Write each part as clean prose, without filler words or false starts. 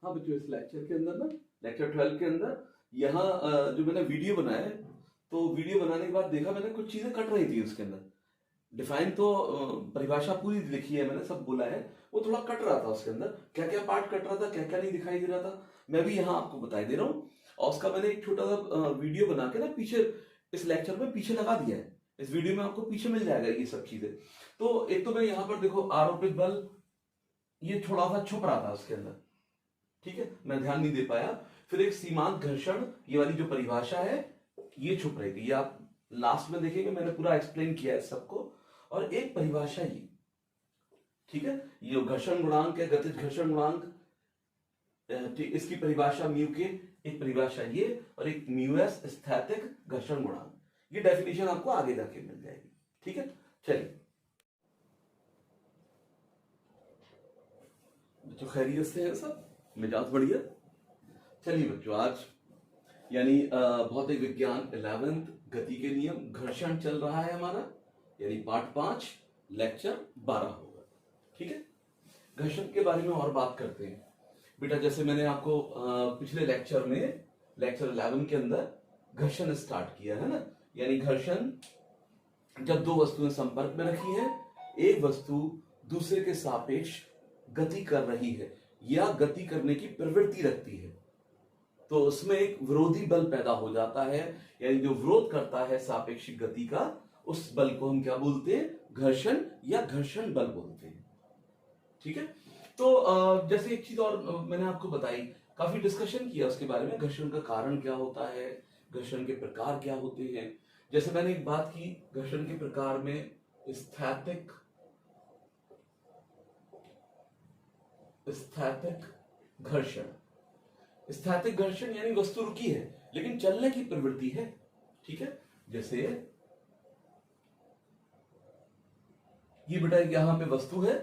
हाँ बच्चों, इस लेक्चर के अंदर ना, लेक्चर 12 के अंदर यहाँ जो मैंने वीडियो बनाया है, तो वीडियो बनाने के बाद देखा मैंने कुछ चीजें कट रही थी उसके अंदर। डिफाइन तो परिभाषा पूरी लिखी है मैंने, सब बोला है, वो थोड़ा कट रहा था उसके अंदर। क्या क्या पार्ट कट रहा था, क्या क्या नहीं दिखाई दे रहा था, मैं भी यहाँ आपको बता दे रहा हूँ। और उसका मैंने एक छोटा सा वीडियो बना के ना पीछे इस लेक्चर में पीछे लगा दिया है। इस वीडियो में आपको पीछे मिल जाएगा ये सब चीजें। तो एक तो मैं यहाँ पर देखो, आरोपित बल, ये थोड़ा सा छुप रहा था उसके अंदर, ठीक है, मैं ध्यान नहीं दे पाया। फिर एक सीमांत घर्षण, ये वाली जो परिभाषा है ये छुप रही थी, ये आप लास्ट में देखेंगे, मैंने पूरा एक्सप्लेन किया है सबको। और एक परिभाषा ये, ठीक है, ये घर्षण गुणांक है, गतिज घर्षण गुणांक, इसकी परिभाषा म्यू के, एक परिभाषा ये, और एक म्यू एस स्थैतिक घर्षण गुणांक। ये डेफिनेशन आपको आगे जाके मिल जाएगी, ठीक है। चलिए बच्चों, खैरियत से है सब, मिजाज बढ़िया। चलिए बच्चों, आज यानी भौतिक विज्ञान 11th गति के नियम, घर्षण चल रहा है हमारा, यानी पार्ट 5 लेक्चर 12 होगा, ठीक है। घर्षण के बारे में और बात करते हैं बेटा। जैसे मैंने आपको पिछले लेक्चर में, लेक्चर 11 के अंदर घर्षण स्टार्ट किया है ना, यानी घर्षण जब दो वस्तुएं संपर्क में रखी है, एक वस्तु दूसरे के सापेक्ष गति कर रही है या गति करने की प्रवृत्ति रखती है, तो उसमें एक विरोधी बल पैदा हो जाता है, यानी जो विरोध करता है सापेक्षिक गति का, उस बल को हम क्या बोलते हैं, घर्षण या घर्षण बल बोलते हैं, ठीक है। तो जैसे एक चीज और मैंने आपको बताई, काफी डिस्कशन किया उसके बारे में, घर्षण का कारण क्या होता है, घर्षण के प्रकार क्या होते हैं। जैसे मैंने एक बात की, घर्षण के प्रकार में स्थैतिक घर्षण, स्थैतिक घर्षण यानी वस्तु रुकी है लेकिन चलने की प्रवृत्ति है, ठीक है। जैसे ये बेटा यहां पे वस्तु है,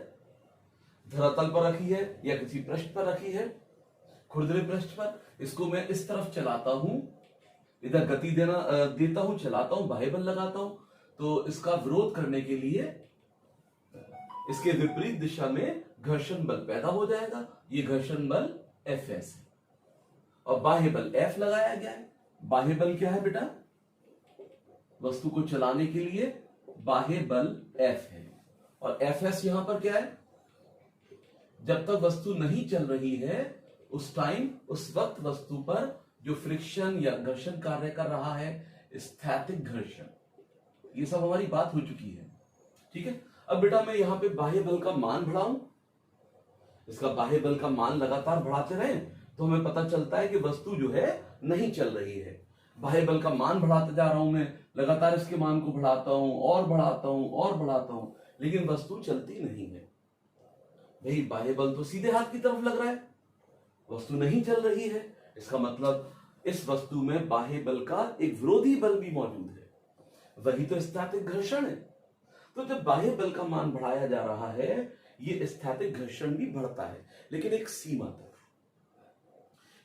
धरातल पर रखी है या किसी पृष्ठ पर रखी है, खुरदरे पृष्ठ पर, इसको मैं इस तरफ चलाता हूं, इधर गति देता हूं, चलाता हूं, बाह्य बल लगाता हूं, तो इसका विरोध करने के लिए इसके विपरीत दिशा में घर्षण बल पैदा हो जाएगा, ये घर्षण बल Fs है। और बाह्य बल F लगाया गया है। बाह्य बल क्या है बेटा, वस्तु को चलाने के लिए बाह्य बल F है, और Fs यहां पर क्या है, जब तक वस्तु नहीं चल रही है उस टाइम, उस वक्त वस्तु पर जो फ्रिक्शन या घर्षण कार्य कर रहा है, स्थैतिक घर्षण, ये सब हमारी बात हो चुकी है, ठीक है। अब बेटा मैं यहां पे बाह्य बल का मान बढ़ाऊं, इसका बाह्य बल का मान लगातार बढ़ाते रहें तो हमें पता चलता है कि वस्तु जो है नहीं चल रही है। बाह्य बल का मान बढ़ाते जा रहा हूं मैं, लगातार इसके मान को बढ़ाता हूं और बढ़ाता हूं और बढ़ाता हूं, लेकिन वस्तु चलती नहीं है। भाई बाह्य बल तो सीधे हाथ की तरफ लग रहा है, वस्तु नहीं चल रही है, इसका मतलब इस वस्तु में बाह्य बल का एक विरोधी बल भी मौजूद है, वही तो स्थैतिक घर्षण है। तो जब बाह्य बल का मान बढ़ाया जा रहा है, ये स्थैतिक घर्षण भी बढ़ता है, लेकिन एक सीमा तक,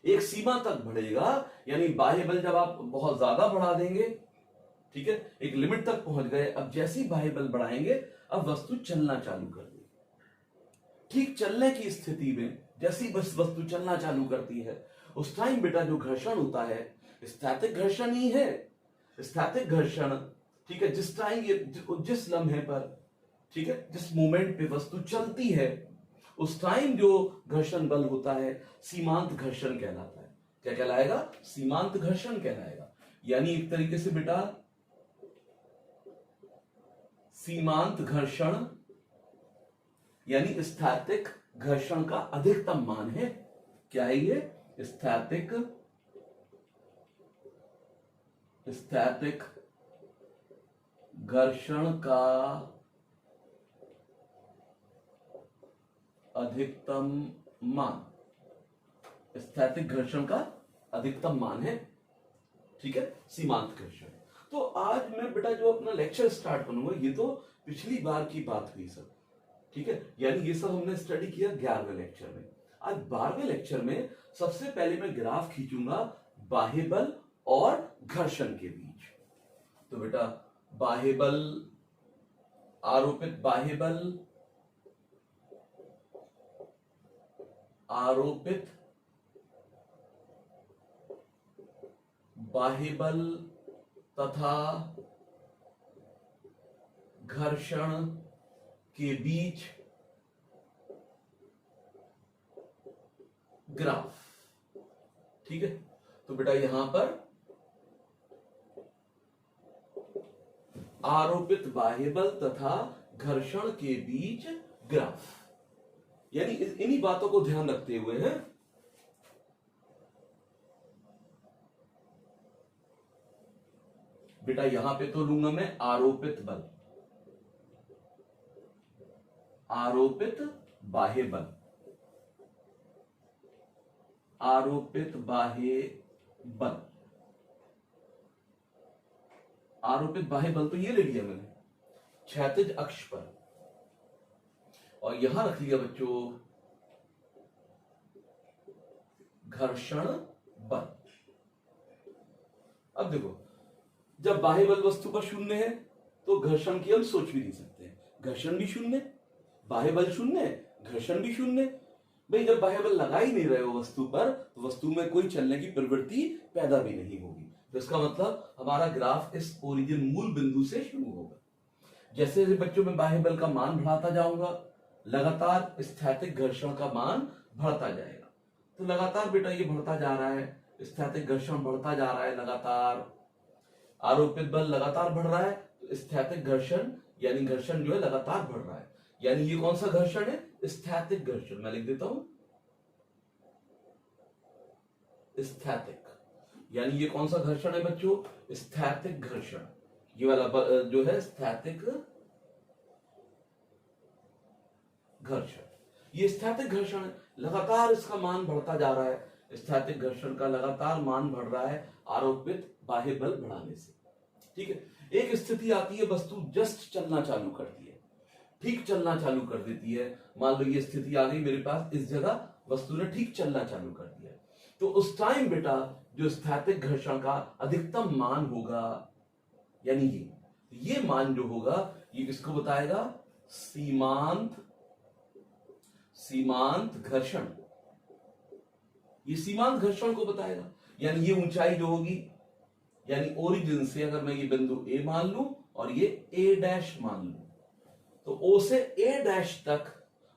एक सीमा तक बढ़ेगा। यानी बाह्य बल जब आप बहुत ज्यादा बढ़ा देंगे, ठीक है, एक लिमिट तक पहुंच गए, अब जैसे ही बाह्य बल बढ़ाएंगे अब वस्तु चलना चालू कर देगी। ठीक चलने की स्थिति में जैसी बस वस्तु चलना चालू करती है, उस टाइम बेटा जो घर्षण होता है स्थैतिक घर्षण ही है। स्थैतिक घर्षण, ठीक है, जिस टाइम ये जिस लम्हे पर, ठीक है, जिस मोमेंट पे वस्तु चलती है, उस टाइम जो घर्षण बल होता है सीमांत घर्षण कहलाता है। क्या कहलाएगा, सीमांत घर्षण कहलाएगा। यानी एक तरीके से बेटा सीमांत घर्षण यानी स्थैतिक घर्षण का अधिकतम मान है। क्या है ये, स्थैतिक घर्षण का अधिकतम मान, स्थैतिक घर्षण का अधिकतम मान है, ठीक है, सीमांत घर्षण। तो आज मैं बेटा जो अपना लेक्चर स्टार्ट करूंगा, ये तो पिछली बार की बात हुई सब, ठीक है, यानी ये सब हमने स्टडी किया 11वें लेक्चर में। आज 12वें लेक्चर में सबसे पहले मैं ग्राफ खींचूंगा बाह्य बल और घर्षण के बीच। तो बेटा बाह्य बल, आरोपित बाह्य बल, आरोपित बाह्य बल तथा घर्षण के बीच ग्राफ। ठीक है, तो बेटा यहां पर आरोपित बाह्य बल तथा घर्षण के बीच ग्राफ, यानी इन्हीं बातों को ध्यान रखते हुए है बेटा यहां पे तो लूंगा मैं आरोपित बल, आरोपित बाह्य बल, आरोपित बाह्य बल, आरोपित बाह्य बल तो ये ले लिया मैंने क्षैतिज अक्ष पर, और यहां रख लिया बच्चों घर्षण बल। अब देखो, जब बाह्य बल वस्तु पर शून्य है तो घर्षण की हम सोच भी नहीं सकते, घर्षण भी शून्य, बाह्य बल शून्य, घर्षण भी शून्य। भाई जब बाह्य बल लगा ही नहीं रहे हो वस्तु पर, तो वस्तु में कोई चलने की प्रवृत्ति पैदा भी नहीं होगी। तो इसका मतलब हमारा ग्राफ इस ओरिजिन मूल बिंदु से शुरू होगा। जैसे जैसे बच्चों में बाह्य बल का मान बढ़ाता जाऊंगा, लगातार स्थैतिक घर्षण का मान बढ़ता जाएगा। तो लगातार बेटा ये बढ़ता जा रहा है, स्थैतिक घर्षण बढ़ता जा रहा है लगातार, आरोपित बल लगातार बढ़ रहा है, तो स्थैतिक घर्षण यानी घर्षण जो है लगातार बढ़ रहा है। यानी ये कौन सा घर्षण है? स्थैतिक घर्षण। मैं लिख देता हूं स्थैतिक, यानी ये कौन सा घर्षण है बच्चों? स्थैतिक घर्षण। ये वाला जो है स्थैतिक घर्षण, ये स्थैतिक घर्षण है, लगातार इसका मान बढ़ता जा रहा है, स्थैतिक घर्षण का लगातार मान बढ़ रहा है आरोपित बाह्य बल बढ़ाने से। ठीक है, एक स्थिति आती है वस्तु जस्ट चलना चालू करती है, ठीक चलना चालू कर देती है। मान लो ये स्थिति आ गई मेरे पास, इस जगह वस्तु ने ठीक चलना चालू कर दिया, तो उस टाइम बेटा जो स्थैतिक घर्षण का अधिकतम मान होगा, यानी ये मान जो होगा ये किसको बताएगा? सीमांत घर्षण, ये सीमांत घर्षण को बताएगा। यानी ये ऊंचाई जो होगी, यानी ओरिजिन से अगर मैं ये बिंदु ए मान लूं और ये ए डैश मान लूं, तो ओ से ए डैश तक,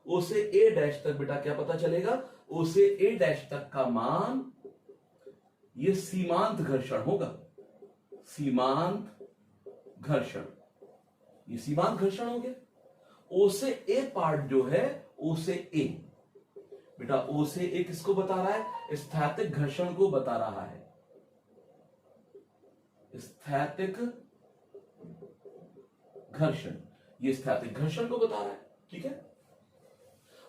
ओ से ए डैश तक बेटा क्या पता चलेगा? ओ से ए डैश तक का मान ये सीमांत घर्षण होगा, सीमांत घर्षण, ये सीमांत घर्षण हो गया। ओ से ए पार्ट जो है, ओ से ए बेटा, ओ से ए किसको बता रहा है? स्थैतिक घर्षण को बता रहा है, स्थैतिक घर्षण, ये स्थैतिक घर्षण को बता रहा है। ठीक है,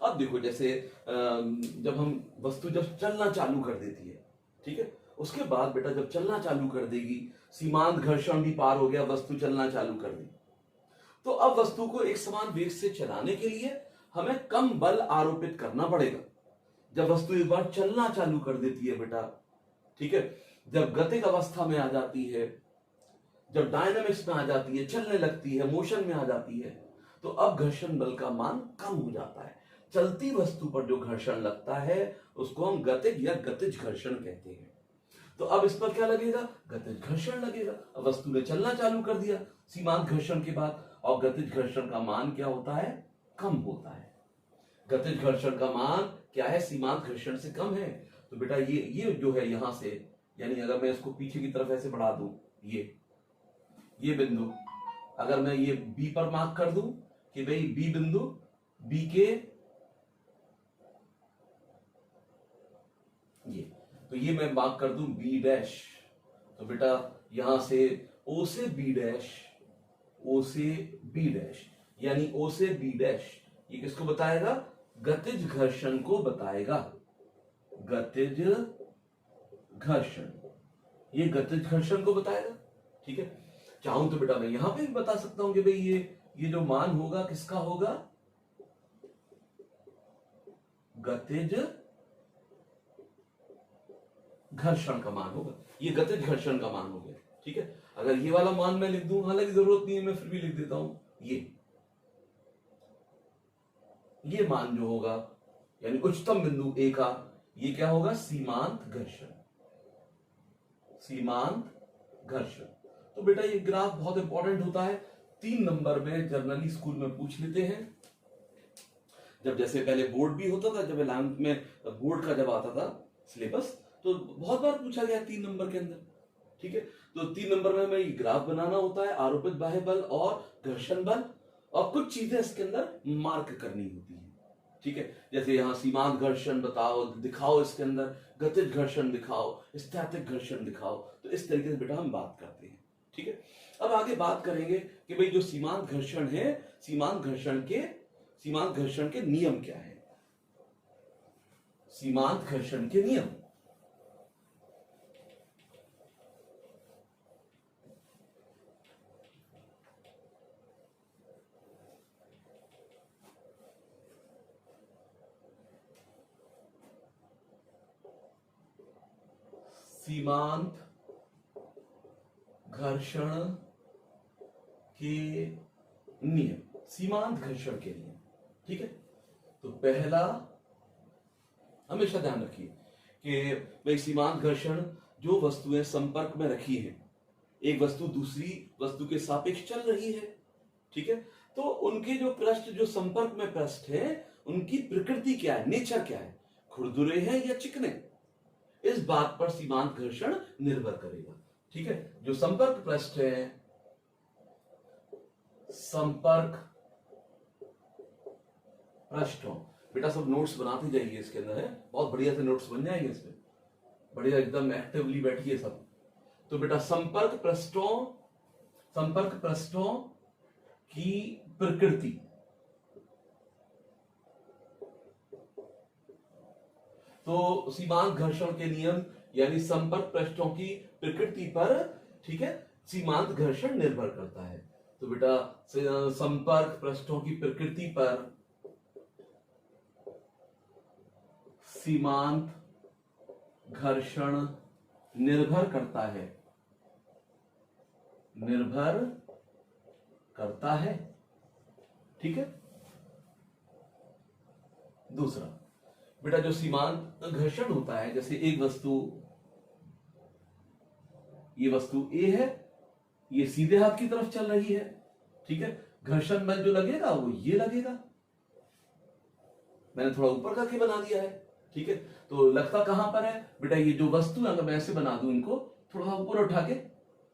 अब देखो जैसे जब हम वस्तु जब चलना चालू कर देती है, ठीक है, उसके बाद बेटा जब चलना चालू कर देगी, सीमांत घर्षण भी पार हो गया, वस्तु चलना चालू कर दी, तो अब वस्तु को एक समान वेग से चलाने के लिए हमें कम बल आरोपित करना पड़ेगा। जब वस्तु एक बार चलना चालू कर देती है बेटा, ठीक है, जब गतिक अवस्था में आ जाती है, जब डायनामिक्स में आ जाती है, चलने लगती है, मोशन में आ जाती है, तो अब घर्षण बल का मान कम हो जाता है। चलती वस्तु पर जो घर्षण लगता है उसको हम गतिक या गतिज घर्षण कहते हैं। तो अब इस पर क्या लगेगा? गतिज घर्षण लगेगा। अब वस्तु ने चलना चालू कर दिया सीमांत घर्षण के बाद, और गतिज घर्षण का मान क्या होता है? कम होता है। गतिज घर्षण का मान क्या है? सीमांत घर्षण से कम है। तो बेटा ये जो है यहां से, यानी अगर मैं इसको पीछे की तरफ ऐसे बढ़ा दूं, ये बिंदु अगर मैं ये बी पर मार्क कर दूं कि भाई बी बिंदु, बी के तो ये मैं मार्क कर दूं बी डैश, तो बेटा यहां से ओ से बी डैश, ओ से बी डैश, यानी ओ से बी डैश, ये किसको बताएगा? गतिज घर्षण को बताएगा, गतिज घर्षण, ये गतिज घर्षण को बताएगा। ठीक है, चाहूं तो बेटा मैं यहां पे भी बता सकता हूं कि भाई ये जो मान होगा किसका होगा? गतिज घर्षण का मान होगा, ये गतिज घर्षण का मान हो गया। ठीक है, अगर ये वाला मान मैं लिख दूं, हालांकि जरूरत नहीं है, मैं फिर भी लिख देता हूं, ये मान जो होगा यानी उच्चतम बिंदु ए का, ये क्या होगा? सीमांत घर्षण, सीमांत घर्षण। तो बेटा ये ग्राफ बहुत इंपॉर्टेंट होता है, 3 नंबर में जनरली स्कूल में पूछ लेते हैं। जब जैसे पहले बोर्ड भी होता था, जब 11th में बोर्ड का जब आता था सिलेबस, तो बहुत बार पूछा गया 3 नंबर के अंदर। ठीक है, तो 3 नंबर में हमें ग्राफ बनाना होता है, आरोपित बाह्य बल और घर्षण बल, और कुछ चीजें इसके अंदर मार्क करनी होती है। ठीक है, जैसे यहाँ सीमांत घर्षण बताओ, दिखाओ, इसके अंदर गतिज घर्षण दिखाओ, स्टैटिक घर्षण दिखाओ। तो इस तरीके से बेटा हम बात करते हैं। ठीक है, अब आगे बात करेंगे कि भाई जो सीमांत घर्षण है, सीमांत घर्षण के नियम क्या है। सीमांत घर्षण के नियम, सीमांत घर्षण के नियम, सीमांत घर्षण के नियम। ठीक है, तो पहला हमेशा ध्यान रखिए कि भाई सीमांत घर्षण, जो वस्तुएं संपर्क में रखी हैं, एक वस्तु दूसरी वस्तु के सापेक्ष चल रही है। ठीक है, तो उनके जो पृष्ठ, जो संपर्क में पृष्ठ है, उनकी प्रकृति क्या है, नेचर क्या है, खुरदुरे हैं या चिकने, इस बात पर सीमांत घर्षण निर्भर करेगा। ठीक है, जो संपर्क पृष्ठ है, संपर्क पृष्ठों, बेटा सब नोट्स बनाते जाइए इसके अंदर, है बहुत बढ़िया से नोट्स बन जाएंगे इसमें, बढ़िया एकदम एक्टिवली बैठिए सब। तो बेटा संपर्क पृष्ठों की प्रकृति, तो सीमांत घर्षण के नियम यानी संपर्क पृष्ठों की प्रकृति पर, ठीक है, सीमांत घर्षण निर्भर करता है। तो बेटा संपर्क पृष्ठों की प्रकृति पर सीमांत घर्षण निर्भर करता है। ठीक है, दूसरा बेटा जो सीमांत घर्षण होता है, जैसे एक वस्तु, ये वस्तु ए है, ये सीधे हाथ की तरफ चल रही है। ठीक है, घर्षण बल जो लगेगा वो ये लगेगा, मैंने थोड़ा ऊपर करके बना दिया है। ठीक है, तो लगता कहां पर है बेटा, ये जो वस्तु है, अगर मैं ऐसे बना दूं इनको, थोड़ा ऊपर उठा के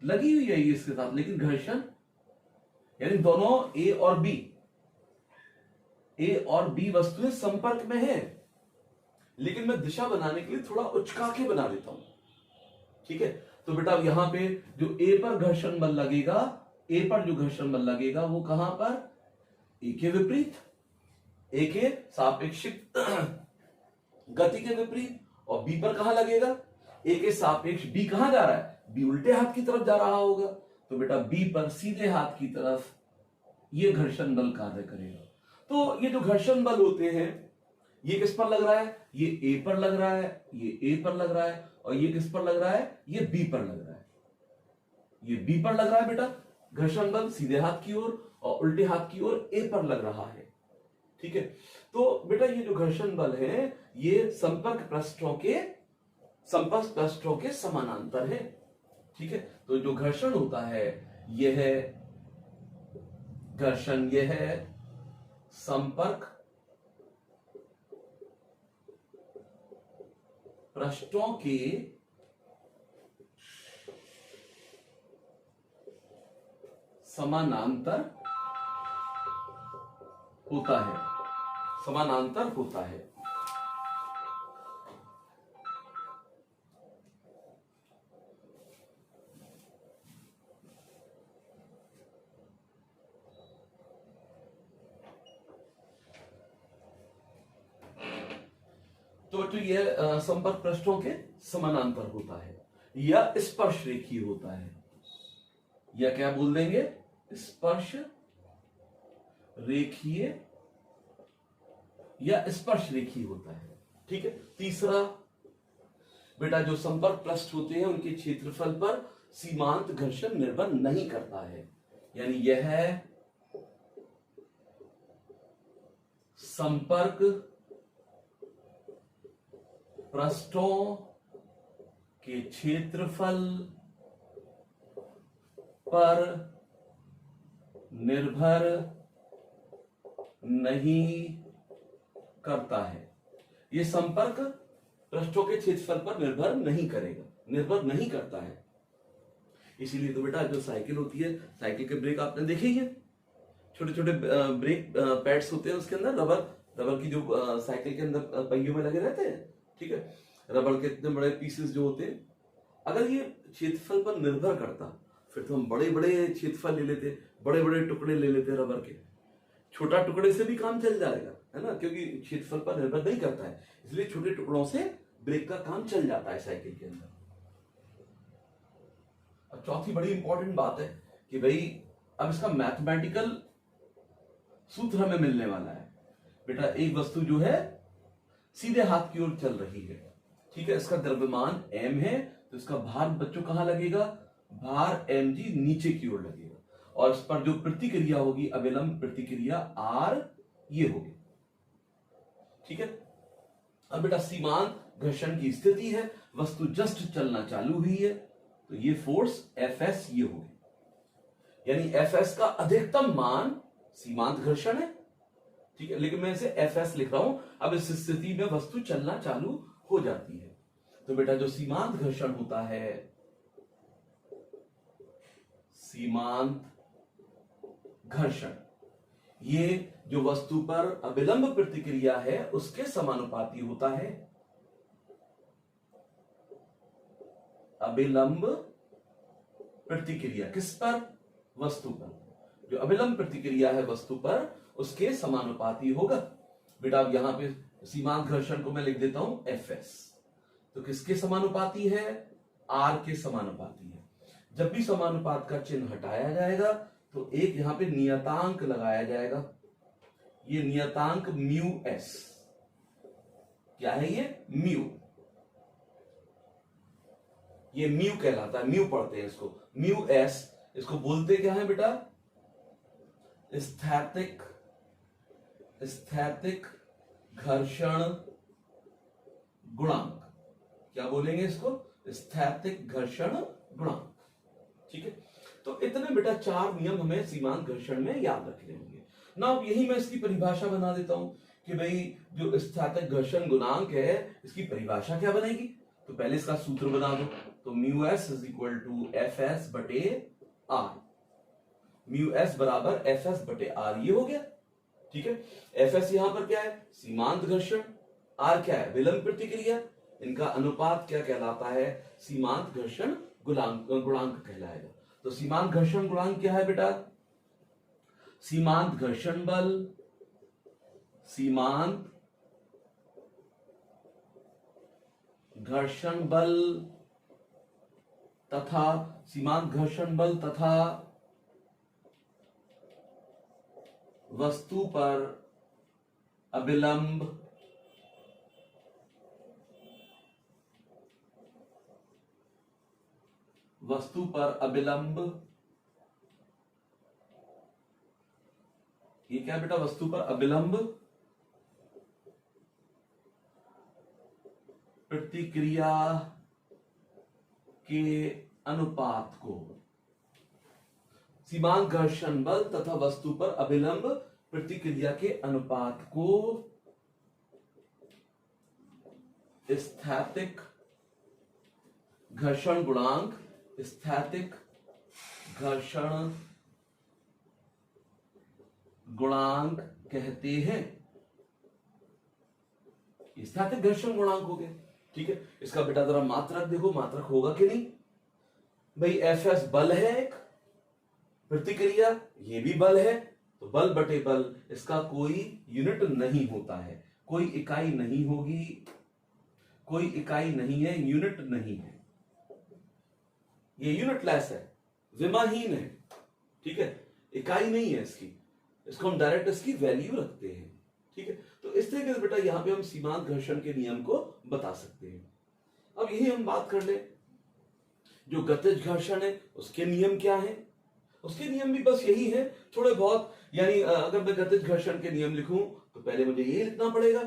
लगी हुई है ये इसके साथ, लेकिन घर्षण यानी दोनों ए और बी वस्तुएं संपर्क में है, लेकिन मैं दिशा बनाने के लिए थोड़ा उचका के बना देता हूं। ठीक है, तो बेटा यहां पे जो ए पर घर्षण बल लगेगा, ए पर जो घर्षण बल लगेगा वो कहां पर, ए के विपरीत, ए के सापेक्षिक गति के विपरीत, और बी पर कहां लगेगा, ए के सापेक्ष बी कहां जा रहा है, बी उल्टे हाथ की तरफ जा रहा होगा, तो बेटा बी पर सीधे हाथ की तरफ ये घर्षण बल कार्य करेगा। तो ये जो घर्षण बल होते हैं, ये किस पर लग रहा है, ये ए पर लग रहा है, ये ए पर लग रहा है, और ये किस पर लग रहा है, ये बी पर लग रहा है, ये बी पर लग रहा है बेटा घर्षण बल, सीधे हाथ की ओर, और उल्टे हाथ की ओर ए पर लग रहा है। ठीक है, तो बेटा ये जो घर्षण बल है, ये संपर्क पृष्ठों के समानांतर है। ठीक है, तो जो घर्षण होता है, यह है घर्षण, यह है संपर्क पृष्ठों के समानांतर होता है, समानांतर होता है। तो ये संपर्क पृष्ठों के समानांतर होता है, या स्पर्श रेखीय होता है, या क्या बोल देंगे, स्पर्श रेखीय या स्पर्श रेखीय होता है। ठीक है, तीसरा बेटा जो संपर्क पृष्ठ होते हैं, उनके क्षेत्रफल पर सीमांत घर्षण निर्भर नहीं करता है, यानी यह है संपर्क पृष्ठों के क्षेत्रफल पर निर्भर नहीं करता है। ये संपर्क पृष्ठों के क्षेत्रफल पर निर्भर नहीं करेगा, निर्भर नहीं करता है। इसीलिए तो बेटा जो साइकिल होती है, साइकिल के ब्रेक आपने देखे ही है, छोटे छोटे ब्रेक पैड्स होते हैं उसके अंदर, रबर की जो साइकिल के अंदर पहियों में लगे रहते हैं, ठीक है, रबर के इतने बड़े पीसेस जो होते हैं। अगर ये क्षेत्रफल पर निर्भर करता फिर तो हम बड़े बड़े क्षेत्रफल ले लेते, बड़े बड़े टुकड़े ले लेते रबर के। छोटा टुकड़े से भी काम चल जाएगा, है ना, क्योंकि क्षेत्रफल पर निर्भर नहीं करता है, इसलिए छोटे टुकड़ों से ब्रेक का काम चल जाता है साइकिल के अंदर। अब चौथी बड़ी इंपॉर्टेंट बात है कि भाई अब इसका मैथमेटिकल सूत्र हमें मिलने वाला है। बेटा एक वस्तु जो है सीधे हाथ की ओर चल रही है, ठीक है, इसका द्रव्यमान m है, तो इसका भार बच्चों कहां लगेगा, भार mg नीचे की ओर लगेगा, और इस पर जो प्रतिक्रिया होगी, अविलंब प्रतिक्रिया r ये होगी, ठीक है। अब बेटा सीमांत घर्षण की स्थिति है, वस्तु जस्ट चलना चालू हुई है, तो ये फोर्स Fs ये होगी, यानी Fs का अधिकतम मान सीमांत घर्षण है, ठीक है, लेकिन मैं इसे Fs लिख रहा हूं। अब इस स्थिति में वस्तु चलना चालू हो जाती है, तो बेटा जो सीमांत घर्षण होता है, सीमांत घर्षण, ये जो वस्तु पर अविलंब प्रतिक्रिया है उसके समानुपाती होता है। अविलंब प्रतिक्रिया किस पर, वस्तु पर, जो अविलंब प्रतिक्रिया है वस्तु पर उसके समानुपाती होगा। बेटा अब यहां पे सीमांत घर्षण को मैं लिख देता हूं Fs, तो किसके समानुपाती है, R के समानुपाती है। जब भी समानुपात का चिन्ह हटाया जाएगा तो एक यहां पे नियतांक लगाया जाएगा, ये नियतांक म्यू एस, क्या है ये, म्यू, ये म्यू कहलाता है, म्यू पढ़ते हैं इसको, म्यू एस, इसको बोलते क्या है बेटा, स्थैतिक घर्षण गुणांक, क्या बोलेंगे इसको, स्थैतिक घर्षण गुणांक, ठीक है। तो इतने बेटा 4 नियम हमें सीमांत घर्षण में याद रखने होंगे ना। अब यही मैं इसकी परिभाषा बना देता हूं कि भाई जो स्थैतिक घर्षण गुणांक है इसकी परिभाषा क्या बनेगी, तो पहले इसका सूत्र बना दो, तो mu S is equal to F S बटे आर, म्यू एस बराबर एफ एस बटे आर, ये हो गया, ठीक है। एफ एस यहां पर क्या है, सीमांत घर्षण, आर क्या है, विलंब प्रतिक्रिया, इनका अनुपात क्या कहलाता है, सीमांत घर्षण गुणांक कहलाएगा। तो सीमांत घर्षण गुणांक क्या है बेटा, सीमांत घर्षण बल, सीमांत घर्षण बल तथा सीमांत घर्षण बल तथा वस्तु पर अविलंब ये क्या बेटा, वस्तु पर अविलंब प्रतिक्रिया के अनुपात को, सीमांत घर्षण बल तथा वस्तु पर अविलंब प्रतिक्रिया के अनुपात को स्थैतिक घर्षण गुणांक, स्थैतिक घर्षण गुणांक कहते हैं। स्थैतिक घर्षण गुणांक हो गए, ठीक है। इसका बेटा जरा मात्रक देखो, मात्रक होगा कि नहीं भाई, एफ एस बल है एक, प्रतिक्रिया ये भी बल है, तो बल बटे बल, इसका कोई यूनिट नहीं होता है, कोई इकाई नहीं होगी, कोई इकाई नहीं है, यूनिट नहीं है, ये यूनिटलेस है, विमाहीन है, ठीक है, इकाई नहीं है इसकी, इसको हम डायरेक्ट इसकी वैल्यू रखते हैं, ठीक है। तो इस तरीके से बेटा यहां पे हम सीमांत घर्षण के नियम को बता सकते हैं। अब यही हम बात कर ले, जो गतिज घर्षण है उसके नियम क्या है, उसके नियम भी बस यही है थोड़े बहुत, यानी अगर मैं गतिज घर्षण के नियम लिखूं तो पहले मुझे ये लिखना पड़ेगा,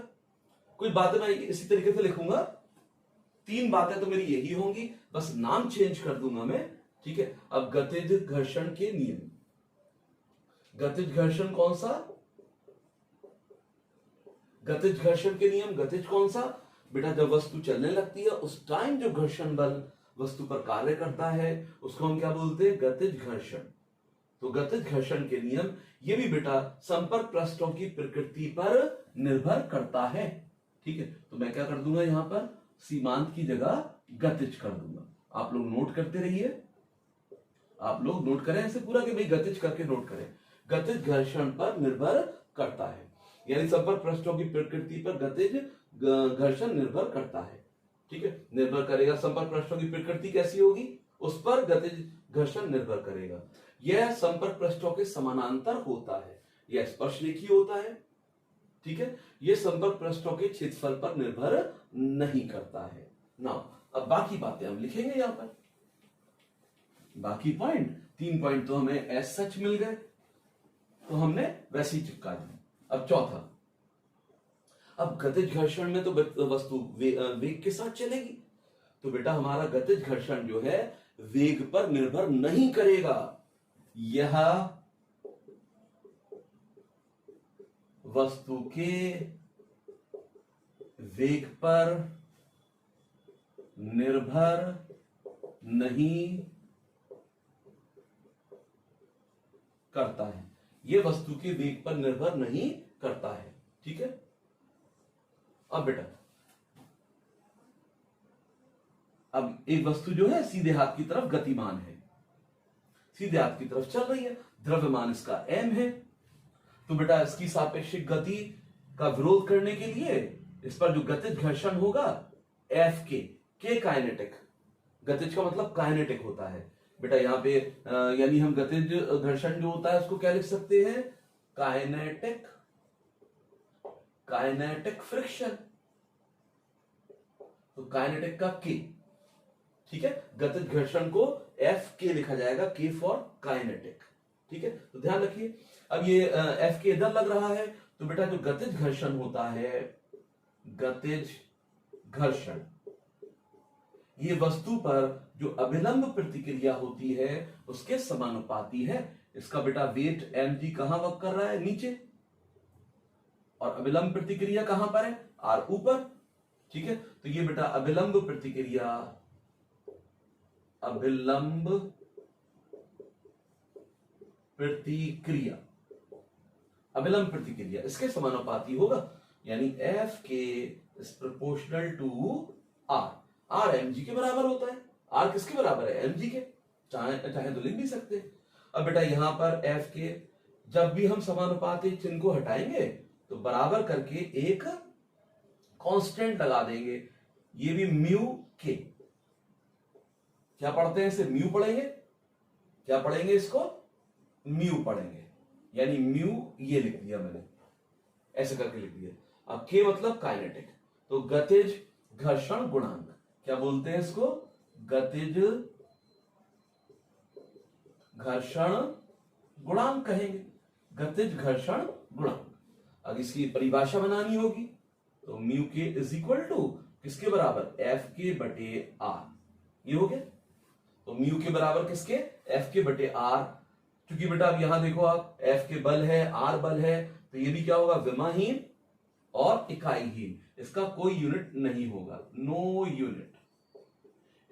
कुछ बातें मैं इसी तरीके से लिखूंगा तीन बातें तो मेरी यही होंगी, बस नाम चेंज कर दूंगा मैं, ठीक है। अब गतिज घर्षण के नियम, गतिज घर्षण कौन सा, गतिज घर्षण के नियम, गतिज कौन सा बेटा, जब वस्तु चलने लगती है उस टाइम जो घर्षण बल वस्तु पर कार्य करता है उसको हम क्या बोलते हैं, गतिज घर्षण। तो गतिज घर्षण के नियम ये भी बेटा संपर्क पृष्ठों की प्रकृति पर निर्भर करता है, ठीक है। तो मैं क्या कर दूंगा, यहां पर सीमांत की जगह गतिज कर दूंगा। आप लोग नोट करते रहिए, आप लोग नोट करें ऐसे पूरा कि भाई गतिज करके नोट करें। गतिज घर्षण पर निर्भर करता है, यानी संपर्क पृष्ठों की प्रकृति पर गतिज घर्षण निर्भर करता है, ठीक है। निर्भर करेगा, संपर्क पृष्ठों की प्रकृति कैसी होगी उस पर गतिज घर्षण निर्भर करेगा। यह संपर्क पृष्ठों के समानांतर होता है, यह स्पर्शरेखीय होता है, ठीक है। यह संपर्क पृष्ठों के क्षेत्रफल पर निर्भर नहीं करता है ना। अब बाकी बातें हम लिखेंगे यहां पर, बाकी पॉइंट, 3 पॉइंट तो हमें एज सच मिल गए, तो हमने वैसे ही चिपका दिया। अब चौथा, अब गतिज घर्षण में तो वस्तु वेग के साथ चलेगी, तो बेटा हमारा गतिज घर्षण जो है वेग पर निर्भर नहीं करेगा, यह वस्तु के वेग पर निर्भर नहीं करता है, यह वस्तु के वेग पर निर्भर नहीं करता है, ठीक है। अब बेटा, अब एक वस्तु जो है सीधे हाथ की तरफ गतिमान है, सीधे हाथ की तरफ चल रही है, द्रव्यमान इसका m है, तो बेटा इसकी सापेक्षिक गति का विरोध करने के लिए इस पर जो गतिज घर्षण होगा एफ के काइनेटिक, गतिज का मतलब काइनेटिक होता है बेटा यहां पे, यानी हम गतिज घर्षण जो होता है उसको क्या लिख सकते हैं, काइनेटिक, काइनेटिक फ्रिक्शन, तो काइनेटिक का के, ठीक है। गतिज घर्षण को एफ के लिखा जाएगा, के फॉर काइनेटिक, ठीक है। तो ध्यान रखिए, अब ये एफ के इधर लग रहा है, तो बेटा जो गतिज घर्षण होता है, गतिज घर्षण, ये वस्तु पर जो अभिलंब प्रतिक्रिया होती है उसके समानुपाती है। इसका बेटा वेट mg कहां वर्क कर रहा है, नीचे, और अभिलंब प्रतिक्रिया कहां पर है, r ऊपर, ठीक है। तो ये बेटा अभिलंब प्रतिक्रिया, अभिलंब प्रतिक्रिया, अभिलंब प्रतिक्रिया इसके समानुपाती होगा, यानी F K is proportional to R, R mg के बराबर होता है, आर किसके बराबर है, mg के, चाहे तो लिख भी सकते हैं। अब बेटा यहां पर एफ के जब भी हम समानुपाती चिन्ह को हटाएंगे तो बराबर करके एक कांस्टेंट लगा देंगे, ये भी म्यू के, क्या पढ़ते हैं इसे, म्यू पढ़ेंगे, क्या पढ़ेंगे इसको, म्यू पढ़ेंगे, यानी म्यू ये लिख दिया मैंने, ऐसे करके लिख दिया। अब के मतलब काइनेटिक, तो गतिज घर्षण गुणांक, क्या बोलते हैं इसको, गतिज घर्षण गुणांक कहेंगे, गतिज घर्षण गुणांक। अब इसकी परिभाषा बनानी होगी, तो म्यू के इज इक्वल टू किसके बराबर, एफ के बटे आर, ये हो गया। तो म्यू के बराबर किसके, एफ के बटे आर, क्योंकि बेटा अब यहां देखो आप, एफ के बल है, आर बल है, तो ये भी क्या होगा, विमाहीन और इकाईहीन, इसका कोई यूनिट नहीं होगा, नो यूनिट,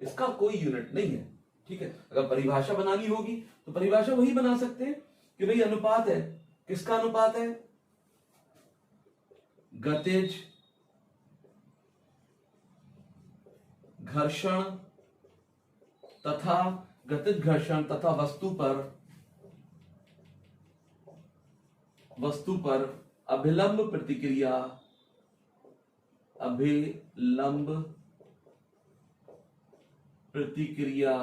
इसका कोई यूनिट नहीं है, ठीक है। अगर परिभाषा बनानी होगी तो परिभाषा वही बना सकते हैं कि भाई अनुपात है, किसका अनुपात है, गतिज घर्षण तथा गतिज घर्षण तथा वस्तु पर अभिलंब प्रतिक्रिया, अभिलंब प्रतिक्रिया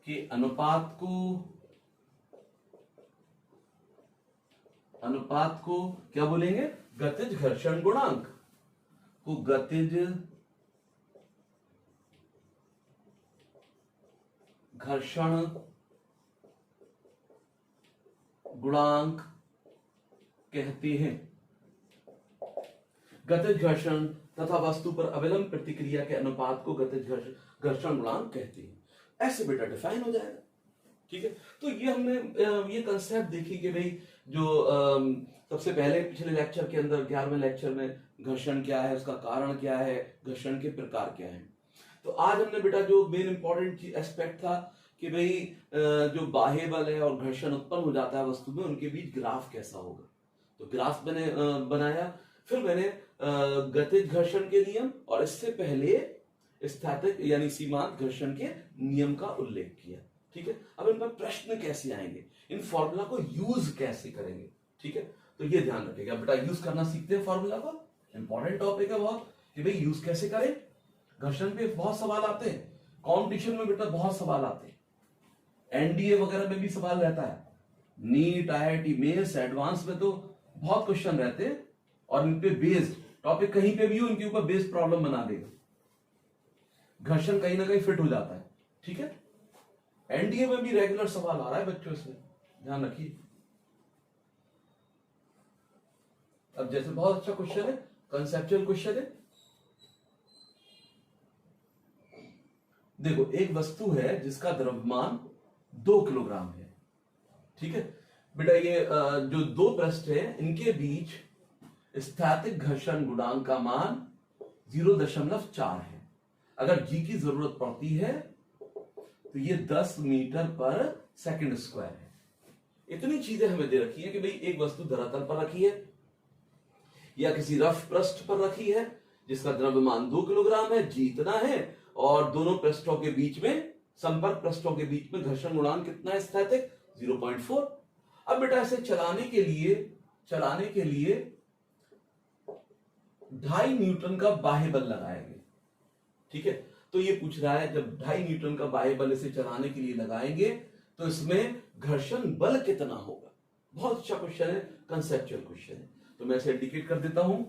के अनुपात को क्या बोलेंगे, गतिज घर्षण गुणांक को गतिज घर्षण गुणांक कहते हैं। गतिज घर्षण तथा वस्तु पर अविलंब प्रतिक्रिया के अनुपात को गतिज घर्षण गुणांक कहते हैं। ऐसे बेटा डिफाइन हो जाएगा। ठीक है, तो ये हमने ये कंसेप्ट देखी कि भाई जो सबसे पहले पिछले लेक्चर के अंदर 11वें लेक्चर में घर्षण क्या है, उसका कारण क्या है, घर्षण के प्रकार क्या है। तो आज हमने बेटा जो मेन इंपॉर्टेंट एस्पेक्ट था कि भाई जो बाह्य बल है और घर्षण उत्पन्न हो जाता है वस्तु में, उनके बीच ग्राफ कैसा होगा। तो ग्राफ मैंने बनाया। फिर मैंने गतिज घर्षण के नियम और इससे पहले स्थैतिक यानी सीमांत घर्षण के नियम का उल्लेख किया। ठीक है, अब इन पर प्रश्न कैसे आएंगे, इन फॉर्मूला को यूज कैसे करेंगे। ठीक है, तो ये ध्यान रखिएगा बेटा, यूज करना सीखते हैं फॉर्मूला को। इंपॉर्टेंट टॉपिक है बहुत कि भाई यूज कैसे करें। घर्षण पे बहुत सवाल आते हैं, कॉम्पिटिशन में बेटा बहुत सवाल आते हैं, एनडीए वगैरह में भी सवाल रहता है, नीट, आईआईटी मेंस, एडवांस में तो बहुत क्वेश्चन रहते हैं। और इन पे बेस्ड टॉपिक कहीं पे भी हो, इनके ऊपर बेस्ड प्रॉब्लम बना देगा। घर्षण कहीं ना कहीं फिट हो जाता है। ठीक है, एनडीए में भी रेगुलर सवाल आ रहा है बच्चों, इसमें ध्यान रखिए। अब जैसे बहुत अच्छा क्वेश्चन है, कंसेप्चुअल क्वेश्चन है। देखो, एक वस्तु है जिसका द्रव्यमान 2 किलोग्राम है। ठीक है बेटा, ये जो दो पृष्ठ है इनके बीच स्थैतिक घर्षण गुणांक का मान 0.4 है। अगर जी की जरूरत पड़ती है तो ये 10 मीटर पर सेकंड स्क्वायर है। इतनी चीजें हमें दे रखी है कि भाई एक वस्तु धरातल पर रखी है या किसी रफ पृष्ठ पर रखी है जिसका द्रव्यमान 2 किलोग्राम है, जी इतना है, और दोनों पृष्ठों के बीच में, संपर्क पृष्ठों के बीच में घर्षण गुणांक कितना है स्थैतिक, 0.4। अब बेटा इसे चलाने के लिए 2.5 न्यूटन का बाह्य बल लगाएंगे। ठीक है, तो ये पूछ रहा है जब 2.5 न्यूटन का बाह्य बल इसे चलाने के लिए लगाएंगे तो इसमें घर्षण बल कितना होगा। बहुत अच्छा क्वेश्चन है, कंसेप्चुअल क्वेश्चन है। तो मैं इसे इंडिकेट कर देता हूं।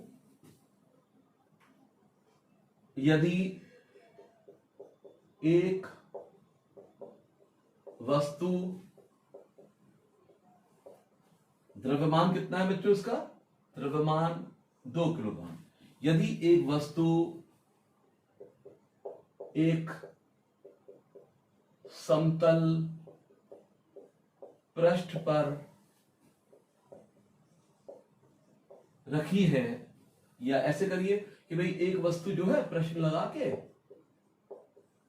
यदि एक वस्तु, द्रव्यमान कितना है बच्चों इसका, द्रव्यमान 2 किलोग्राम। यदि एक वस्तु एक समतल पृष्ठ पर रखी है, या ऐसे करिए कि भाई एक वस्तु जो है, प्रश्न लगा के,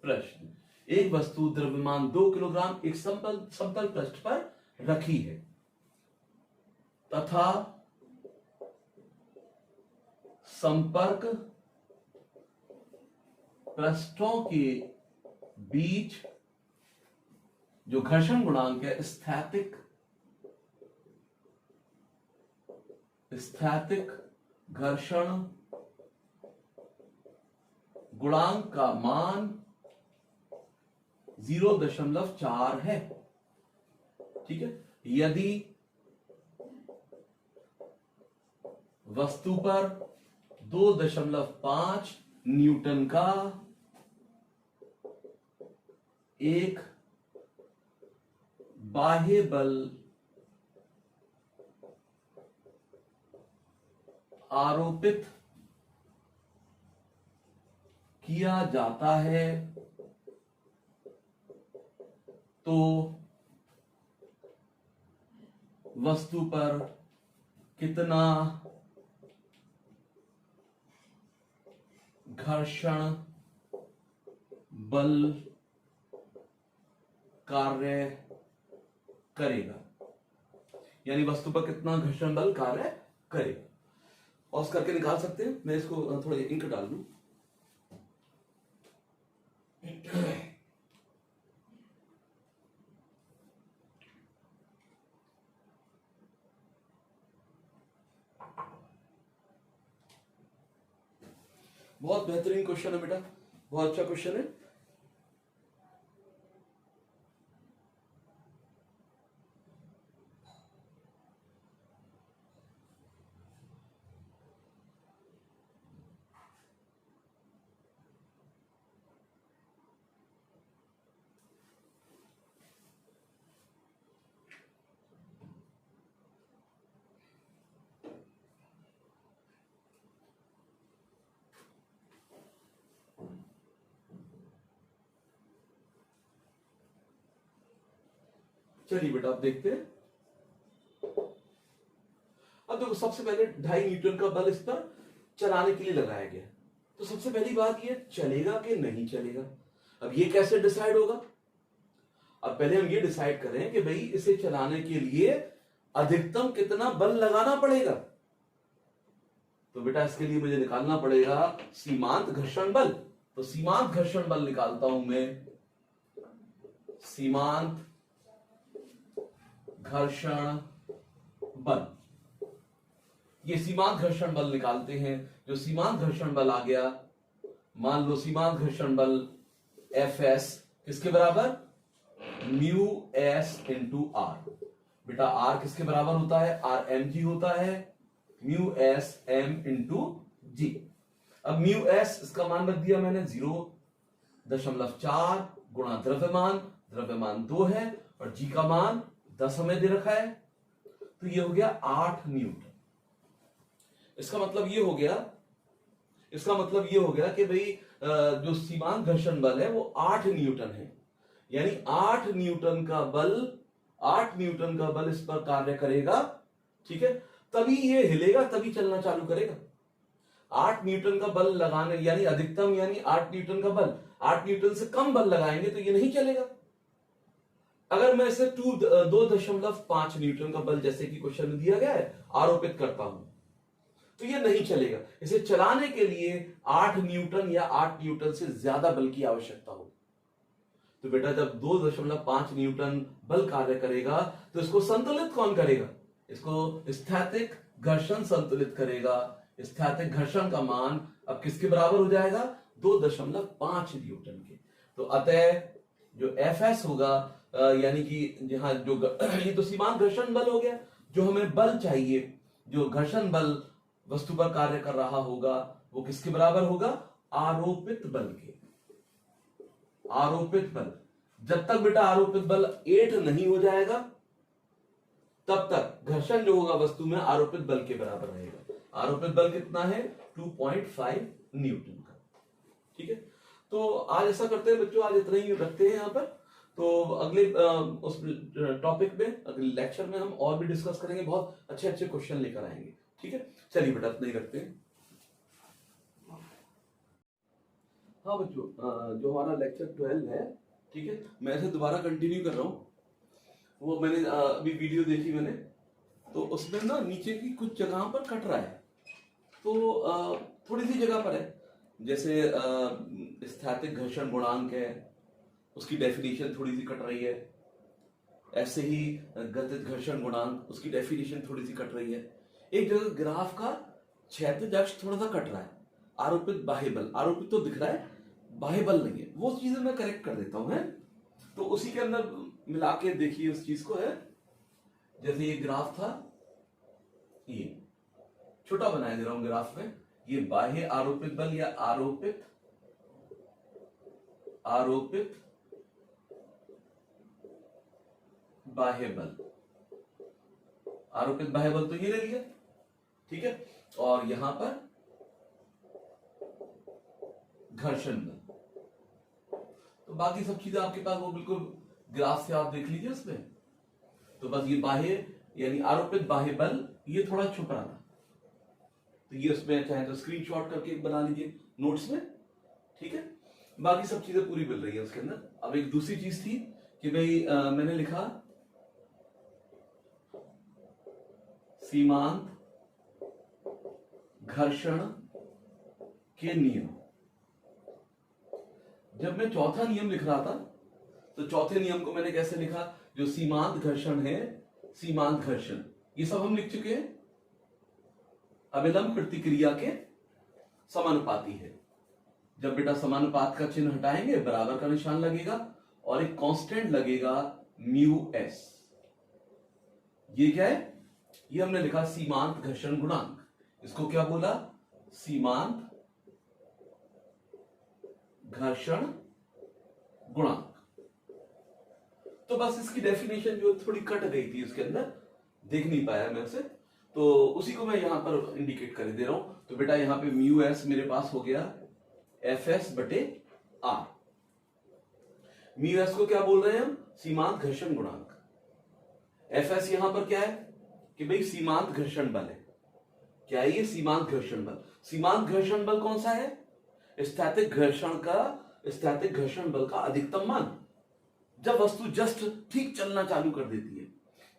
प्रश्न, एक वस्तु द्रव्यमान 2 किलोग्राम एक समतल पृष्ठ पर रखी है तथा संपर्क पृष्ठों के बीच जो घर्षण गुणांक है स्थैतिक घर्षण गुणांक का मान 0.4 है। ठीक है, यदि वस्तु पर 2.5 न्यूटन का एक बाह्य बल आरोपित किया जाता है तो वस्तु पर कितना घर्षण बल कार्य करेगा, यानी वस्तु पर कितना घर्षण बल कार्य करेगा। पॉज करके निकाल सकते हैं। मैं इसको थोड़ा इंक डाल दूं। बहुत बेहतरीन क्वेश्चन है बेटा, बहुत अच्छा क्वेश्चन है। चलिए बेटा आप देखते हैं। अब देखो सबसे पहले 2.5 न्यूटन का बल इस पर चलाने के लिए लगाया गया। तो सबसे पहली बात ये, चलेगा कि नहीं चलेगा। अब ये कैसे डिसाइड होगा? अब पहले हम ये डिसाइड करें कि भाई इसे चलाने के लिए अधिकतम कितना बल लगाना पड़ेगा। तो बेटा इसके लिए मुझे निकालना पड़ेगा सीमांत घर्षण बल। तो सीमांत घर्षण बल निकालता हूं मैं, सीमांत घर्षण बल। ये सीमांत घर्षण बल निकालते हैं। जो सीमांत घर्षण बल आ गया, मान लो सीमांत घर्षण बल Fs किसके बराबर, म्यू एस इंटू आर। बेटा आर किसके बराबर होता है, आर एम जी होता है, म्यू एस एम इंटू जी। अब म्यू एस इसका मान रख दिया मैंने 0.4 गुणा द्रव्यमान, द्रव्यमान 2 है, और जी का मान 10 हमें दे रखा है। तो ये हो गया 8 न्यूटन। इसका मतलब ये हो गया, कि भाई जो सीमांत घर्षण बल है वो 8 न्यूटन है। यानी 8 न्यूटन का बल इस पर कार्य करेगा। ठीक है, तभी ये हिलेगा, तभी चलना चालू करेगा। 8 न्यूटन का बल लगाने, यानी अधिकतम, यानी 8 न्यूटन का बल, 8 न्यूटन से कम बल लगाएंगे तो ये नहीं चलेगा। अगर मैं इसे 2.5 न्यूटन का बल, जैसे कि क्वेश्चन में दिया गया है, आरोपित करता हूं तो ये नहीं चलेगा। इसे चलाने के लिए 8 न्यूटन या 8 न्यूटन से ज्यादा बल की आवश्यकता होगी। तो बेटा जब 2.5 न्यूटन बल कार्य करेगा तो इसको संतुलित कौन करेगा, इसको स्थैतिक घर्षण संतुलित करेगा। स्थैतिक घर्षण का मान अब किसके बराबर हो जाएगा, 2.5 न्यूटन के। तो अतः जो Fs होगा, यानी कि जहां जो ये तो सीमांत घर्षण बल हो गया, जो हमें बल चाहिए, जो घर्षण बल वस्तु पर कार्य कर रहा होगा, वो किसके बराबर होगा, आरोपित बल के। आरोपित बल, जब तक बेटा आरोपित बल 8 नहीं हो जाएगा तब तक घर्षण जो होगा वस्तु में आरोपित बल के बराबर रहेगा। आरोपित बल कितना है, 2.5 न्यूटन का। ठीक है, तो आज ऐसा करते हैं बच्चों, आज इतना ही रखते हैं यहां पर। तो अगले उस टॉपिक में, अगले लेक्चर में हम और भी डिस्कस करेंगे, बहुत अच्छे अच्छे क्वेश्चन लेकर आएंगे। ठीक है, चलिए बेटा इतना ही रखते हैं। हाँ बच्चों, जो हमारा लेक्चर 12 है, ठीक है, मैं इसे दोबारा कंटिन्यू कर रहा हूँ। वो मैंने अभी वीडियो देखी मैंने, तो उसमें ना नीचे की कुछ जगह पर कट रहा है। तो थोड़ी सी जगह पर है, जैसे स्थैतिक घर्षण गुणांक है, उसकी डेफिनेशन थोड़ी सी कट रही है। ऐसे ही गतिज घर्षण गुणांक, उसकी डेफिनेशन थोड़ी सी कट रही है। एक जगह ग्राफ का क्षैतिज अक्ष थोड़ा सा कट रहा है। आरोपित बाह्य बल, आरोपित तो दिख रहा है, बाह्य बल नहीं है, वो चीजें मैं करेक्ट कर देता हूं, है। तो उसी के अंदर मिला के देखिए उस चीज को, है। जैसे ये ग्राफ था, ये छोटा बनाया दे रहा हूं ग्राफ में, ये बाह्य आरोपित बल या आरोपित बाह्य बल, आरोपित बाह्य बल तो ये ले लिया। ठीक है, और यहां पर घर्षण बल। तो बाकी सब चीजें आपके पास वो बिल्कुल ग्राफ से आप देख लीजिए उसमें। तो बस ये बाह्य यानी आरोपित बाह्य बल ये थोड़ा छुप रहा था, तो ये उसमें चाहे तो स्क्रीनशॉट करके बना लीजिए नोट्स में। ठीक है, बाकी सब चीजें पूरी मिल रही है उसके अंदर। अब एक दूसरी चीज थी कि भाई मैंने लिखा सीमांत घर्षण के नियम। जब मैं चौथा नियम लिख रहा था तो चौथे नियम को मैंने कैसे लिखा, जो सीमांत घर्षण है, सीमांत घर्षण, ये सब हम लिख चुके हैं, अविलंब प्रतिक्रिया के समानुपाती है। जब बेटा समानुपात का चिन्ह हटाएंगे, बराबर का निशान लगेगा और एक कांस्टेंट लगेगा म्यू एस। ये क्या है, ये हमने लिखा सीमांत घर्षण गुणांक। इसको क्या बोला, सीमांत घर्षण गुणांक। तो बस इसकी डेफिनेशन जो थोड़ी कट गई थी उसके अंदर, देख नहीं पाया मैं उसे, तो उसी को मैं यहां पर इंडिकेट कर दे रहा हूं। तो बेटा यहां पे म्यू एस मेरे पास हो गया Fs बटे आर। म्यू एस को क्या बोल रहे हैं हम, सीमांत घर्षण गुणांक। एफ एस यहां पर क्या है कि भाई सीमांत घर्षण बल है। क्या है ये? सीमांत घर्षण बल। सीमांत घर्षण बल कौन सा है? स्थैतिक घर्षण बल का अधिकतम मान। जब वस्तु जस्ट ठीक चलना चालू कर देती है,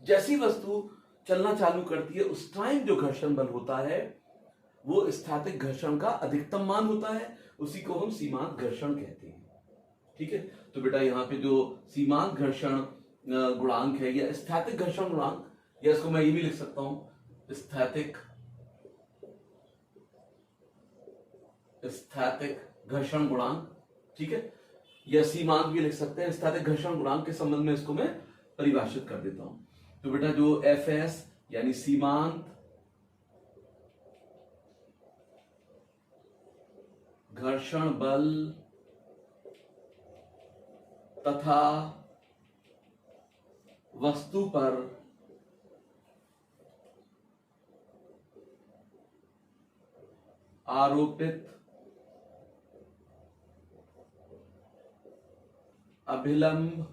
जैसी वस्तु चलना चालू करती है उस टाइम जो घर्षण बल होता है वो स्थैतिक घर्षण का अधिकतम मान होता है, उसी को हम सीमांत घर्षण कहते हैं। ठीक है, तो बेटा यहाँ पे जो सीमांत घर्षण गुणांक है या स्थैतिक घर्षण गुणांक, या इसको मैं ये भी लिख सकता हूं स्थैतिक घर्षण गुणांक। ठीक है, या सीमांत भी लिख सकते हैं। स्थैतिक घर्षण गुणांक के संबंध में इसको मैं परिभाषित कर देता हूं। तो बेटा जो एफ एस यानी सीमांत घर्षण बल तथा वस्तु पर आरोपित अभिलंब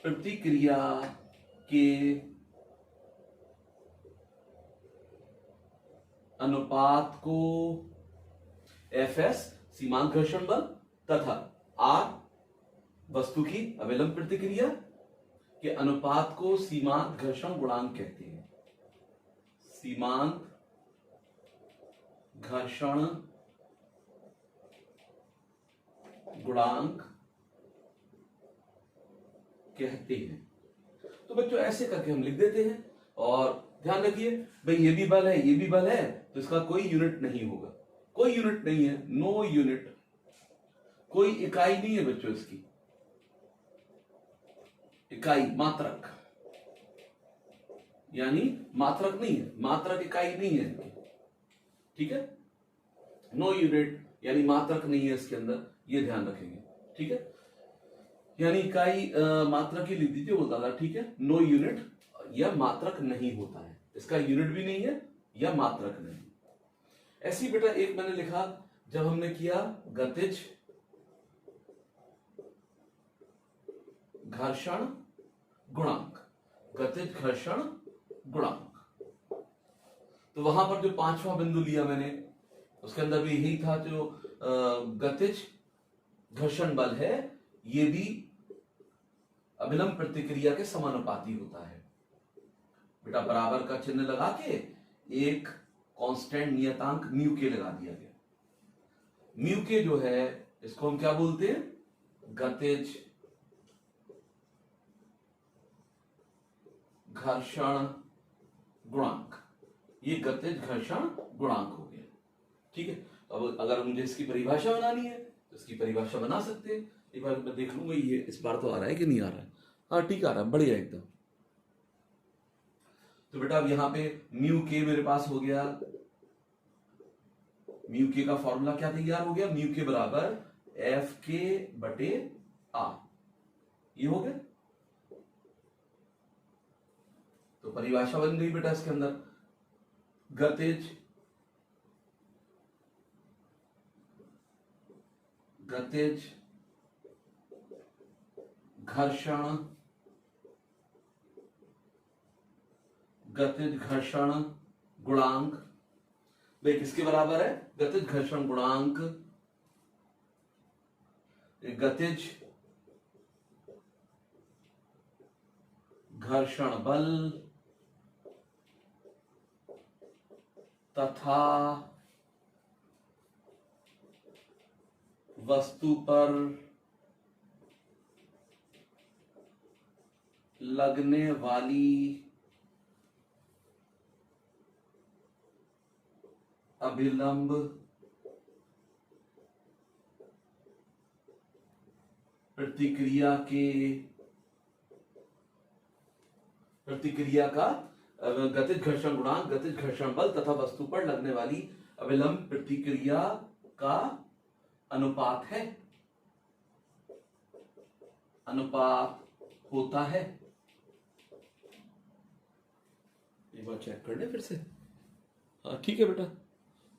प्रतिक्रिया के अनुपात को एफ एस सीमांत घर्षण बल तथा आर वस्तु की अभिलंब प्रतिक्रिया के अनुपात को सीमांत घर्षण गुणांक कहते हैं। सीमांत घर्षण गुणांक कहते हैं। तो बच्चों ऐसे करके हम लिख देते हैं, और ध्यान रखिए भाई ये भी बल है, ये भी बल है, तो इसका कोई यूनिट नहीं होगा, कोई यूनिट नहीं है, नो यूनिट, कोई इकाई नहीं है बच्चों इसकी। इकाई मात्रक यानी मात्रक नहीं है, मात्रक इकाई नहीं है इनकी। ठीक है, नो यूनिट यानी मात्रक नहीं है इसके अंदर, ये ध्यान रखेंगे। ठीक है, यानी इकाई मात्रक ही लिख दीजिए वो ज्यादा ठीक है। नो यूनिट या मात्रक नहीं होता है, इसका यूनिट भी नहीं है या मात्रक नहीं। ऐसी बेटा एक मैंने लिखा जब हमने किया गतिज घर्षण गुणांक, गतिज घर्षण गुणांक, तो वहां पर जो पांचवा बिंदु लिया मैंने उसके अंदर भी यही था, जो गतिज घर्षण बल है ये भी अभिलंब प्रतिक्रिया के समानुपाती होता है। बेटा बराबर का चिन्ह लगा के एक कांस्टेंट नियतांक म्यू के लगा दिया गया। म्यू के जो है इसको हम क्या बोलते हैं? गतिज घर्षण गुणांक। ये गतिज घर्षण गुणांक हो गया। ठीक है, अब अगर मुझे इसकी परिभाषा बनानी है तो इसकी परिभाषा बना सकते हैं। एक बार मैं देख लूंगा ये इस बार तो आ रहा है कि नहीं आ रहा है। हाँ ठीक आ रहा है, बढ़िया एकदम। तो बेटा अब यहां पे म्यू के मेरे पास हो गया। म्यू के का फॉर्मूला क्या तैयार हो गया? म्यू के बराबर एफ के बटे आर, ये हो गया। तो परिभाषा बन गई बेटा इसके अंदर, गतिज घर्षण गुणांक भाई किसके बराबर है? गतिज घर्षण गुणांक गतिज घर्षण बल तथा वस्तु पर लगने वाली अभिलंब प्रतिक्रिया का गतिज घर्षण गुणांक, गतिज घर्षण बल तथा वस्तु पर लगने वाली अभिलंब प्रतिक्रिया का अनुपात है, अनुपात होता है। एक बार चेक कर ले फिर से। हाँ ठीक है बेटा,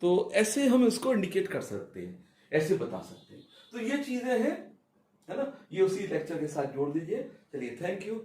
तो ऐसे हम इसको इंडिकेट कर सकते हैं, ऐसे बता सकते हैं। तो ये चीजें हैं है ना, ये उसी लेक्चर के साथ जोड़ दीजिए। चलिए, थैंक यू।